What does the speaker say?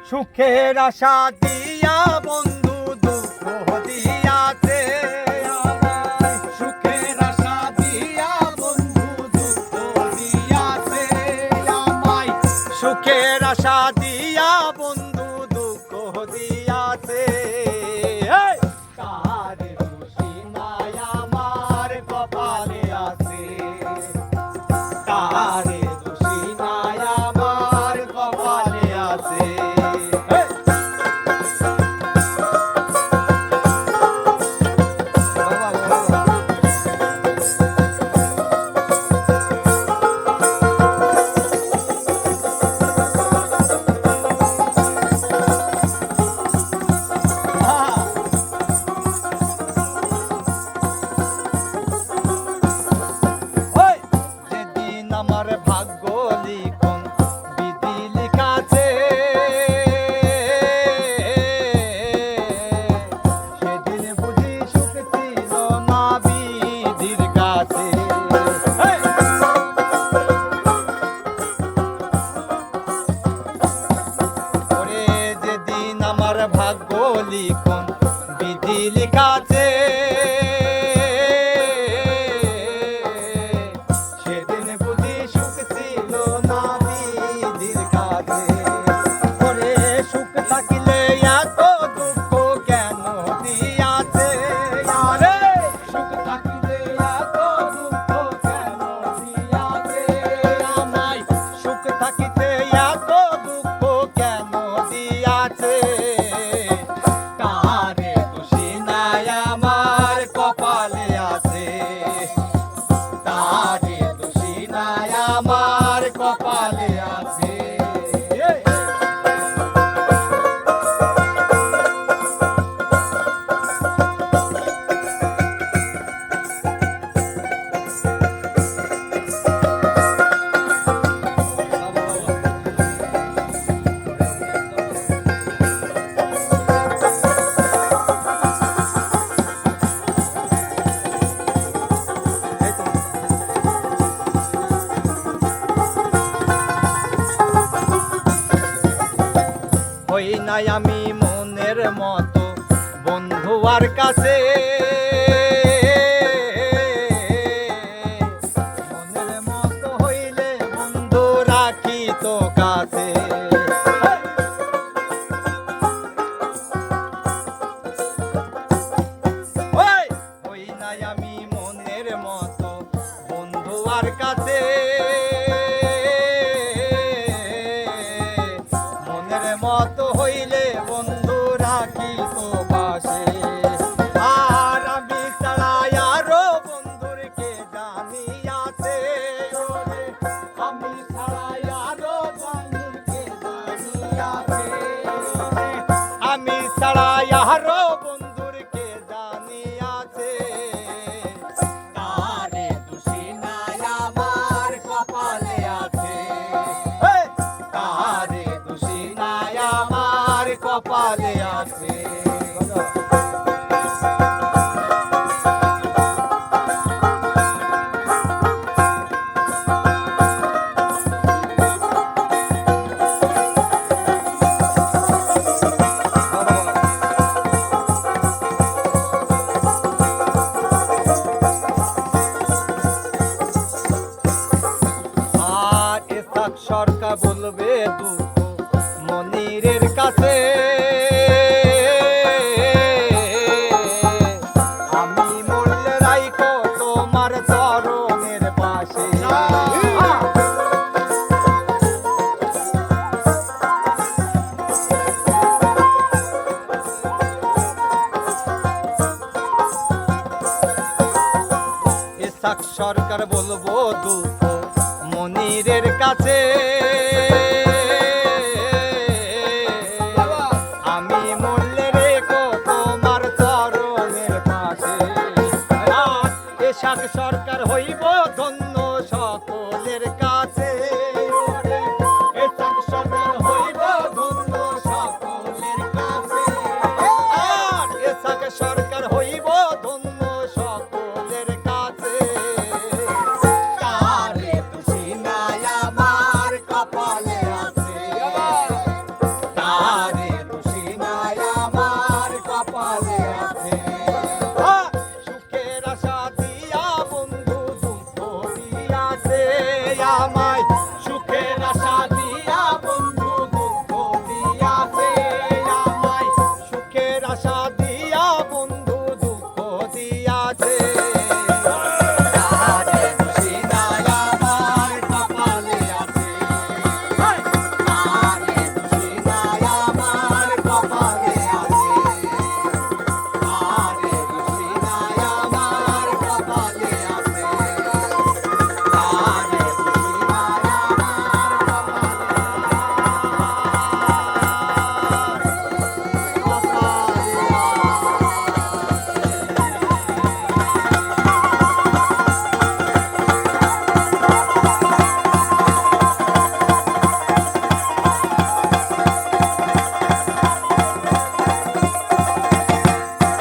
সুখের আশা দিয়া বন্ধু দুঃখ দিয়াছে আমায়। সুখের আশা দিয়া বন্ধু দুঃখ দিয়াছে আমায়। সুখের আশা দিয়া বন্ধু দুঃখ দিয়াছে। তার খুশি নাই আমার কপালে আছে। তার খুশি নাই আমার কপালে আছে। যেদিন আমার ভাগ্য লিখন বিধি লিখাছে, সেদিন বুঝি সুখ ছিল না বিধির কাছে। ওরে যেদিন আমার ভাগ্য লিখন বিধি লিখাছে, সেদিন বুঝি সুখ ছিল না বিধির কাছে। ওরে সুখ থাকিলে এত দুঃখ কেন দিয়াছে আরে। সুখ থাকিলে এত দুঃখ কেন দিয়াছে আমায়। সুখ থাকিতে এত দুঃখ কেন দিয়াছে। তারে খুশি নাই আমার কপালে আছে। তারে খুশি নাই আমার কপালে আছে। হই নাই আমি মনের মতো বন্ধু আর কাছে। মনের মতো হইলে বন্ধু রাখি তো কাছে। হই নাই আমি মনের মতো বন্ধু আর কাছে। মনের মতো হইলে বন্ধু রাখি তো পাশে। আর আমি ছাড়া আরো বন্ধুর কে জানিয়াছে। ওরে আমি ছাড়া আরো বন্ধুকে জানিয়াছে। আমি ছাড়া আরো বন্ধুর কে জানিয়াছে। তারে খুশি নাই আমার কপালে আছে। তারে খুশি নাই আমার কপালে আছে। আর এসাক সরকার বলবে দুঃখ মনিরের কাছে। আমি মরলে রাইখো তোমার চরণের পাশে। এসাক সরকার বলবো দুঃখ মনিরের কাছে।